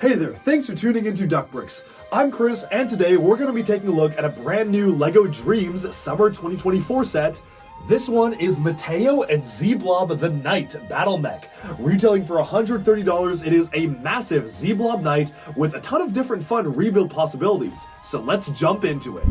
Hey there, thanks for tuning into Duck Bricks. I'm Chris, and today we're going to be taking a look at a brand new LEGO Dreamzzz Summer 2024 set. This one is Mateo and Z-Blob the Knight Battle Mech. Retailing for $130, it is a massive Z-Blob Knight with a ton of different fun rebuild possibilities. So let's jump into it.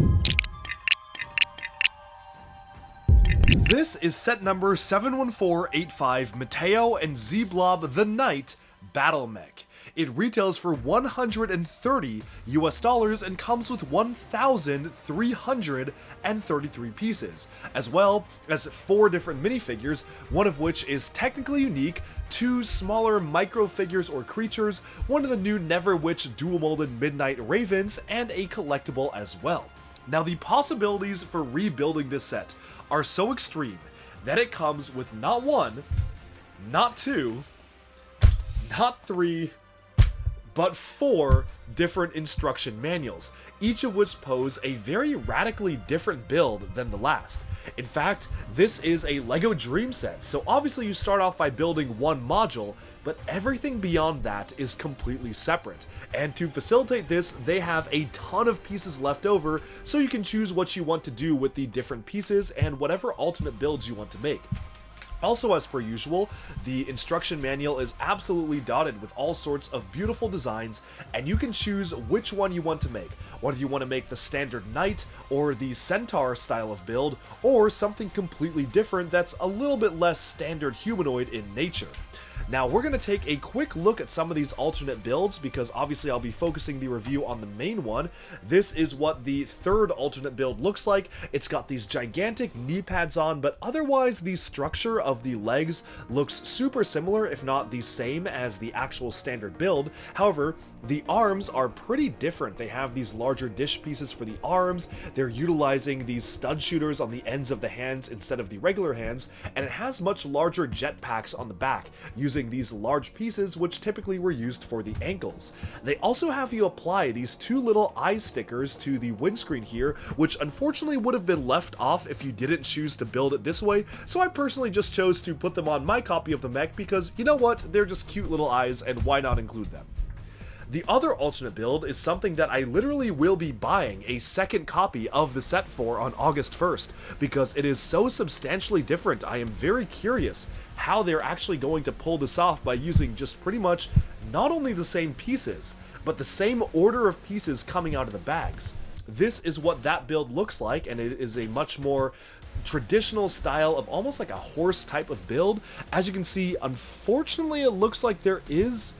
This is set number 71485, Mateo and Z-Blob the Knight Battle Mech. It retails for $130 US and comes with 1,333 pieces, as well as 4 different minifigures, one of which is technically unique, 2 smaller micro figures or creatures, one of the new Never Witch dual molded Midnight Ravens, and a collectible as well. Now, the possibilities for rebuilding this set are so extreme that it comes with not 1, not 2, not 3, but 4 different instruction manuals, each of which pose a very radically different build than the last. In fact, this is a LEGO Dream set, so obviously you start off by building one module, but everything beyond that is completely separate. And to facilitate this, they have a ton of pieces left over, so you can choose what you want to do with the different pieces and whatever alternate builds you want to make. Also, as per usual, the instruction manual is absolutely dotted with all sorts of beautiful designs, and you can choose which one you want to make. Whether you want to make the standard knight, or the centaur style of build, or something completely different that's a little bit less standard humanoid in nature. Now, we're going to take a quick look at some of these alternate builds, because obviously I'll be focusing the review on the main one. This is what the third alternate build looks like. It's got these gigantic knee pads on, but otherwise the structure of the legs looks super similar, if not the same as the actual standard build. However, the arms are pretty different. They have these larger dish pieces for the arms, they're utilizing these stud shooters on the ends of the hands instead of the regular hands, and it has much larger jetpacks on the back, using these large pieces which typically were used for the ankles. They also have you apply these 2 little eye stickers to the windscreen here, which unfortunately would have been left off if you didn't choose to build it this way, so I personally just chose to put them on my copy of the mech because, you know what, they're just cute little eyes and why not include them. The other alternate build is something that I literally will be buying a second copy of the set for on August 1st, because it is so substantially different. I am very curious how they're actually going to pull this off by using just pretty much not only the same pieces, but the same order of pieces coming out of the bags. This is what that build looks like, and it is a much more traditional style of almost like a horse type of build. As you can see, unfortunately, it looks like there is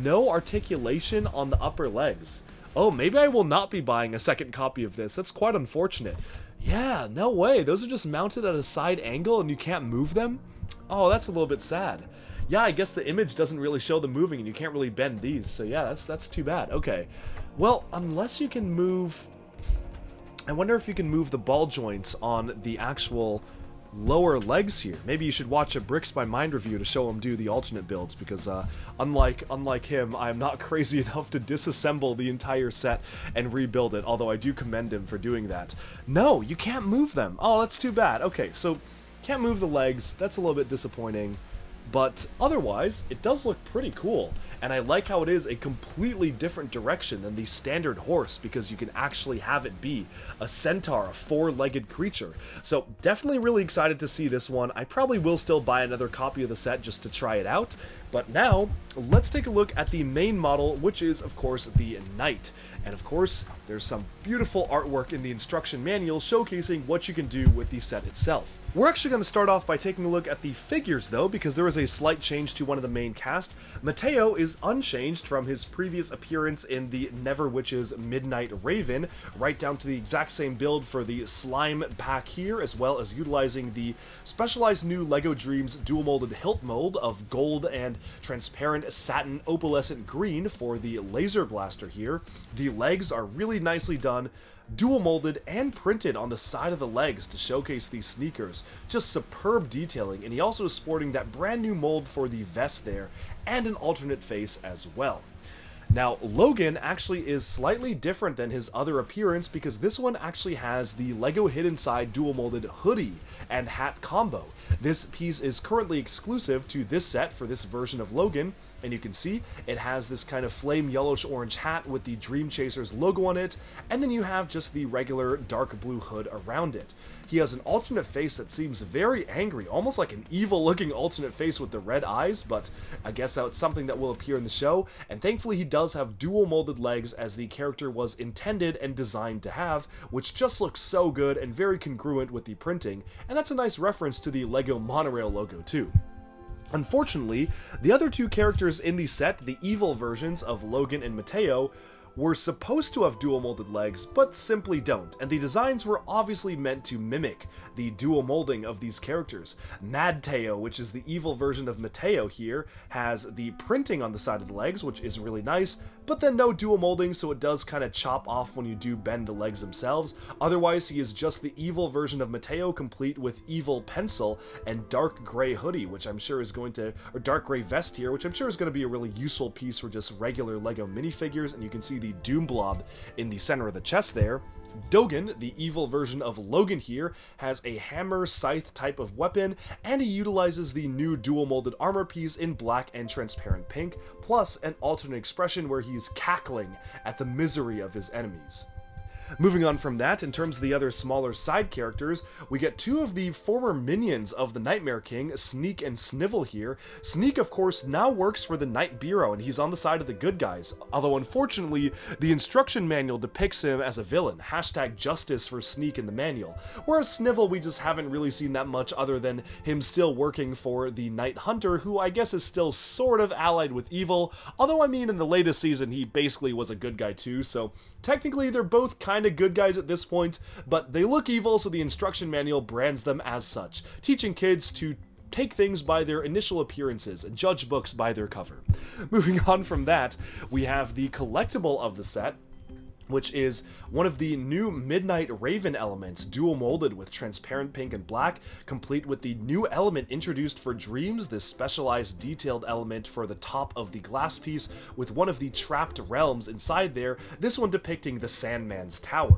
no articulation on the upper legs. Oh, maybe I will not be buying a second copy of this. That's quite unfortunate. Yeah, no way. Those are just mounted at a side angle and you can't move them? Oh, that's a little bit sad. Yeah, I guess the image doesn't really show them moving and you can't really bend these. So yeah, that's too bad. Okay. Well, unless you can move... I wonder if you can move the ball joints on the actual lower legs here. Maybe you should watch a Bricks by Mind review to show him do the alternate builds, because unlike him, I'm not crazy enough to disassemble the entire set and rebuild it, although I do commend him for doing that. No, you can't move them. Oh, that's too bad. Okay, so can't move the legs. That's a little bit disappointing. But otherwise, it does look pretty cool, and I like how it is a completely different direction than the standard horse, because you can actually have it be a centaur, a 4-legged creature. So definitely really excited to see this one. I probably will still buy another copy of the set just to try it out, but now let's take a look at the main model, which is of course the Knight. And of course, there's some beautiful artwork in the instruction manual showcasing what you can do with the set itself. We're actually going to start off by taking a look at the figures though, because there is a slight change to one of the main cast. Mateo is unchanged from his previous appearance in the Never Witch's Midnight Raven, right down to the exact same build for the slime pack here, as well as utilizing the specialized new LEGO Dreamzzz dual molded hilt mold of gold and transparent satin opalescent green for the laser blaster here. The legs are really nicely done, dual molded and printed on the side of the legs to showcase these sneakers. Just superb detailing, and he also is sporting that brand new mold for the vest there, and an alternate face as well. Now, Logan actually is slightly different than his other appearance because this one actually has the LEGO Hidden Side dual molded hoodie and hat combo. This piece is currently exclusive to this set for this version of Logan, and you can see it has this kind of flame yellowish orange hat with the Dream Chasers logo on it, and then you have just the regular dark blue hood around it. He has an alternate face that seems very angry, almost like an evil looking alternate face with the red eyes, but I guess that's something that will appear in the show, and thankfully he does have dual molded legs as the character was intended and designed to have, which just looks so good and very congruent with the printing, and that's a nice reference to the LEGO Monorail logo too. Unfortunately, the other two characters in the set, the evil versions of Logan and Mateo, were supposed to have dual molded legs, but simply don't, and the designs were obviously meant to mimic the dual molding of these characters. Mateo, which is the evil version of Mateo here, has the printing on the side of the legs, which is really nice, but then no dual molding, so it does kind of chop off when you do bend the legs themselves. Otherwise, he is just the evil version of Mateo, complete with evil pencil and dark gray hoodie, which I'm sure is going to, or dark gray vest here, which I'm sure is going to be a really useful piece for just regular LEGO minifigures, and you can see the Z-Blob in the center of the chest there. Dogan, the evil version of Logan here, has a hammer scythe type of weapon, and he utilizes the new dual molded armor piece in black and transparent pink, plus an alternate expression where he's cackling at the misery of his enemies. Moving on from that, in terms of the other smaller side characters, we get two of the former minions of the Nightmare King, Sneak and Snivel here. Sneak, of course, now works for the Night Bureau, and he's on the side of the good guys, although unfortunately, the instruction manual depicts him as a villain, #justice for Sneak in the manual, whereas Snivel we just haven't really seen that much other than him still working for the Night Hunter, who I guess is still sort of allied with evil, although I mean in the latest season he basically was a good guy too, so technically they're both kind of good guys at this point, but they look evil, so the instruction manual brands them as such, teaching kids to take things by their initial appearances and judge books by their cover. Moving on from that, we have the collectible of the set, which is one of the new Midnight Raven elements, dual molded with transparent pink and black, complete with the new element introduced for Dreamzzz, this specialized detailed element for the top of the glass piece with one of the trapped realms inside there, this one depicting the Sandman's Tower.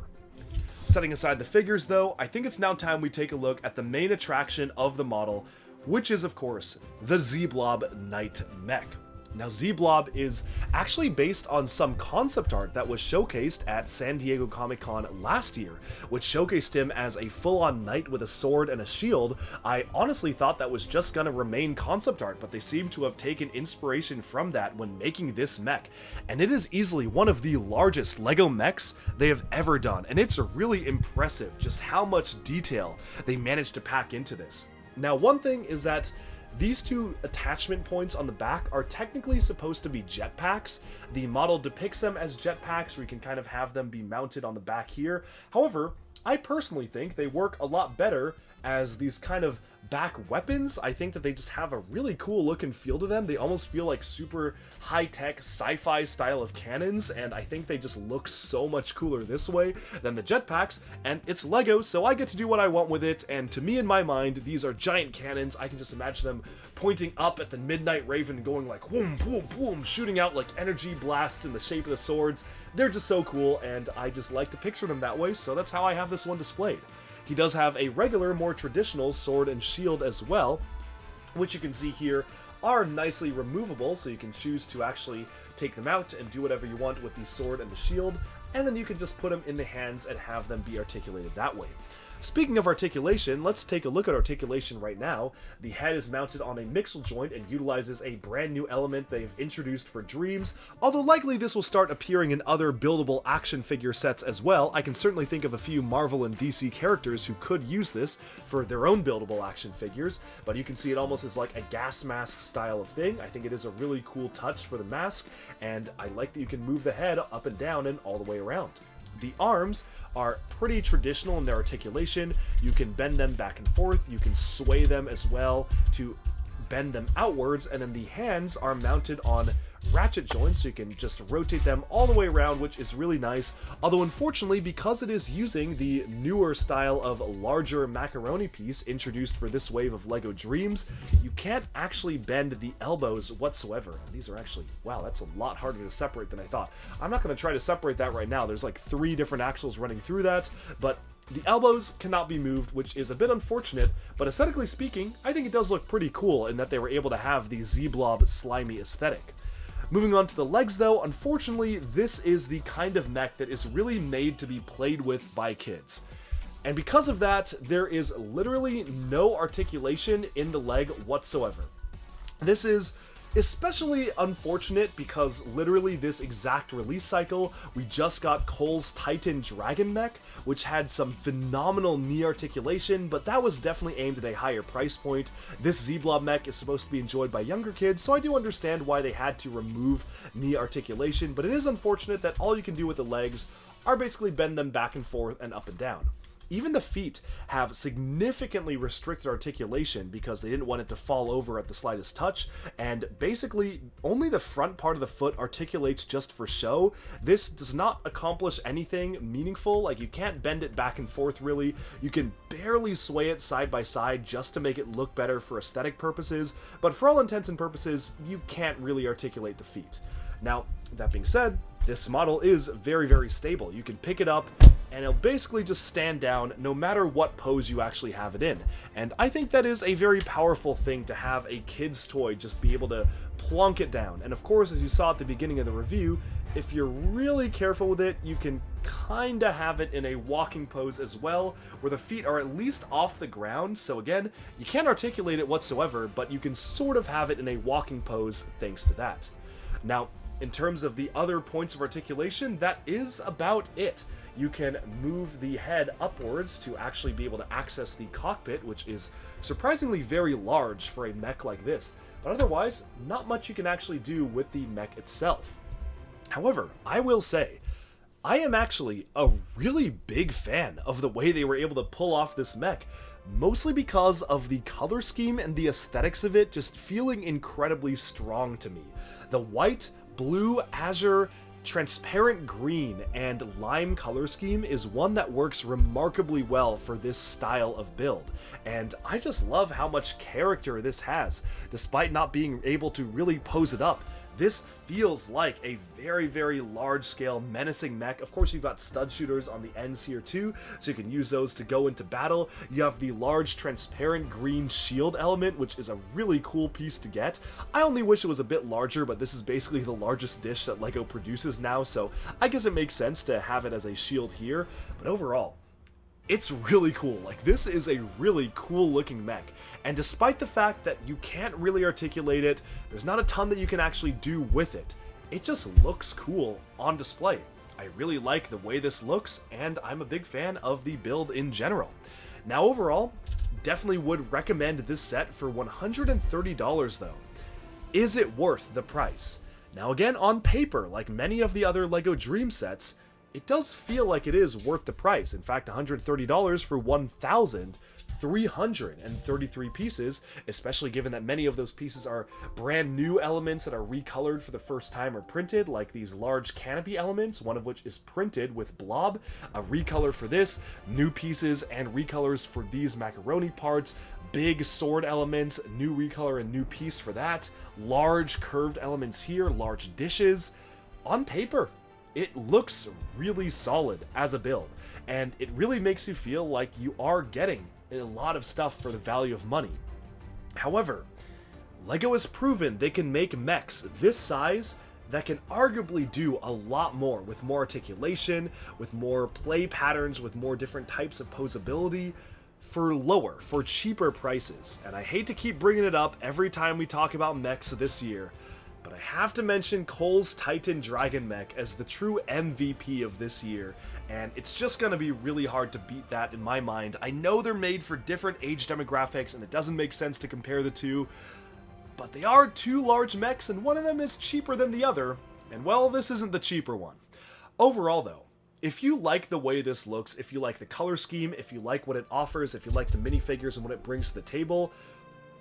Setting aside the figures though, I think it's now time we take a look at the main attraction of the model, which is of course the Z-Blob Night Mech. Now, Z-Blob is actually based on some concept art that was showcased at San Diego Comic-Con last year, which showcased him as a full-on knight with a sword and a shield. I honestly thought that was just gonna remain concept art, but they seem to have taken inspiration from that when making this mech, and it is easily one of the largest LEGO mechs they have ever done, and it's really impressive just how much detail they managed to pack into this. Now, one thing is that these two attachment points on the back are technically supposed to be jetpacks. The model depicts them as jetpacks where you can kind of have them be mounted on the back here. However, I personally think they work a lot better as these kind of back weapons. I think that they just have a really cool look and feel to them. They almost feel like super high-tech sci-fi style of cannons, and I think they just look so much cooler this way than the jetpacks, and it's LEGO, so I get to do what I want with it, and to me, in my mind, these are giant cannons. I can just imagine them pointing up at the Midnight Raven, going like whoom, boom, boom, shooting out like energy blasts in the shape of the swords. They're just so cool, and I just like to picture them that way, so that's how I have this one displayed. He does have a regular, more traditional sword and shield as well, which you can see here are nicely removable, so you can choose to actually take them out and do whatever you want with the sword and the shield, and then you can just put them in the hands and have them be articulated that way. Speaking of articulation, let's take a look at articulation right now. The head is mounted on a mixel joint and utilizes a brand new element they've introduced for Dreamzzz, although likely this will start appearing in other buildable action figure sets as well. I can certainly think of a few Marvel and DC characters who could use this for their own buildable action figures, but you can see it almost as like a gas mask style of thing. I think it is a really cool touch for the mask, and I like that you can move the head up and down and all the way around. The arms are pretty traditional in their articulation. You can bend them back and forth, you can sway them as well to bend them outwards, and then the hands are mounted on ratchet joints, so you can just rotate them all the way around, which is really nice. Although unfortunately, because it is using the newer style of larger macaroni piece introduced for this wave of LEGO Dreamzzz, you can't actually bend the elbows whatsoever. These are actually, wow, that's a lot harder to separate than I thought. I'm not going to try to separate that right now. There's like 3 different axles running through that, but the elbows cannot be moved, which is a bit unfortunate, but aesthetically speaking, I think it does look pretty cool in that they were able to have the Z-Blob slimy aesthetic. Moving on to the legs though, unfortunately, this is the kind of mech that is really made to be played with by kids. And because of that, there is literally no articulation in the leg whatsoever. This is especially unfortunate because literally this exact release cycle, we just got Cole's Titan Dragon Mech, which had some phenomenal knee articulation, but that was definitely aimed at a higher price point. This Z-Blob mech is supposed to be enjoyed by younger kids, so I do understand why they had to remove knee articulation, but it is unfortunate that all you can do with the legs are basically bend them back and forth and up and down. Even the feet have significantly restricted articulation because they didn't want it to fall over at the slightest touch, and basically only the front part of the foot articulates just for show. This does not accomplish anything meaningful, like you can't bend it back and forth really, you can barely sway it side by side just to make it look better for aesthetic purposes, but for all intents and purposes, you can't really articulate the feet. Now, that being said, this model is very, very stable. You can pick it up and it'll basically just stand down no matter what pose you actually have it in. And I think that is a very powerful thing to have a kid's toy just be able to plonk it down. And of course, as you saw at the beginning of the review, if you're really careful with it, you can kinda have it in a walking pose as well, where the feet are at least off the ground. So again, you can't articulate it whatsoever, but you can sort of have it in a walking pose thanks to that. Now, in terms of the other points of articulation, that is about it. You can move the head upwards to actually be able to access the cockpit, which is surprisingly very large for a mech like this, but otherwise, not much you can actually do with the mech itself. However, I will say, I am actually a really big fan of the way they were able to pull off this mech, mostly because of the color scheme and the aesthetics of it just feeling incredibly strong to me. The white, blue, azure, transparent green, and lime color scheme is one that works remarkably well for this style of build, and I just love how much character this has. Despite not being able to really pose it up, this feels like a very, very large-scale menacing mech. Of course, you've got stud shooters on the ends here too, so you can use those to go into battle. You have the large transparent green shield element, which is a really cool piece to get. I only wish it was a bit larger, but this is basically the largest dish that LEGO produces now, so I guess it makes sense to have it as a shield here. But overall, it's really cool. Like, this is a really cool looking mech, and despite the fact that you can't really articulate it, there's not a ton that you can actually do with it. It just looks cool on display. I really like the way this looks, and I'm a big fan of the build in general. Now overall, definitely would recommend this set for $130 though. Is it worth the price? Now again, on paper, like many of the other LEGO Dream sets, it does feel like it is worth the price. In fact, $130 for 1,333 pieces, especially given that many of those pieces are brand new elements that are recolored for the first time or printed, like these large canopy elements, one of which is printed with Blob, a recolor for this, new pieces and recolors for these macaroni parts, big sword elements, new recolor and new piece for that, large curved elements here, large dishes. On paper, it looks really solid as a build, and it really makes you feel like you are getting a lot of stuff for the value of money. However, LEGO has proven they can make mechs this size that can arguably do a lot more, with more articulation, with more play patterns, with more different types of posability, for cheaper prices. And I hate to keep bringing it up every time we talk about mechs this year, but I have to mention Cole's Titan Dragon Mech as the true MVP of this year, and it's just going to be really hard to beat that in my mind. I know they're made for different age demographics, and it doesn't make sense to compare the two, but they are two large mechs, and one of them is cheaper than the other, and well, this isn't the cheaper one. Overall though, if you like the way this looks, if you like the color scheme, if you like what it offers, if you like the minifigures and what it brings to the table,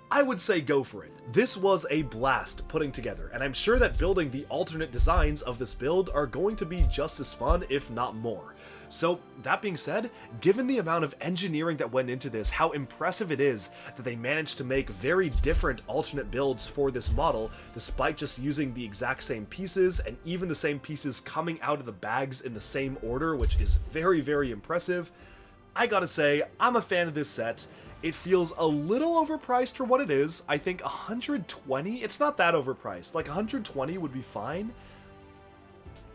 I would say go for it. This was a blast putting together, and I'm sure that building the alternate designs of this build are going to be just as fun, if not more. So, that being said, given the amount of engineering that went into this, how impressive it is that they managed to make very different alternate builds for this model, despite just using the exact same pieces, and even the same pieces coming out of the bags in the same order, which is very, very impressive, I gotta say, I'm a fan of this set. It feels a little overpriced for what it is. I think 120, it's not that overpriced. Like 120 would be fine.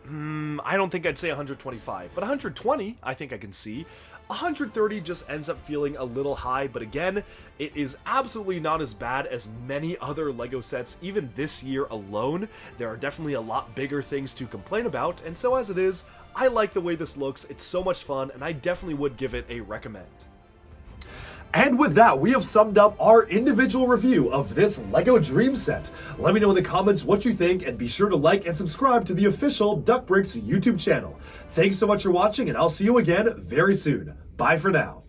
I don't think I'd say 125, but 120 I think I can see. 130 just ends up feeling a little high, but again, it is absolutely not as bad as many other LEGO sets even this year alone. There are definitely a lot bigger things to complain about, and so as it is, I like the way this looks, it's so much fun, and I definitely would give it a recommend. And with that, we have summed up our individual review of this LEGO Dreamzzz set. Let me know in the comments what you think, and be sure to like and subscribe to the official Duck Bricks YouTube channel. Thanks so much for watching, and I'll see you again very soon. Bye for now.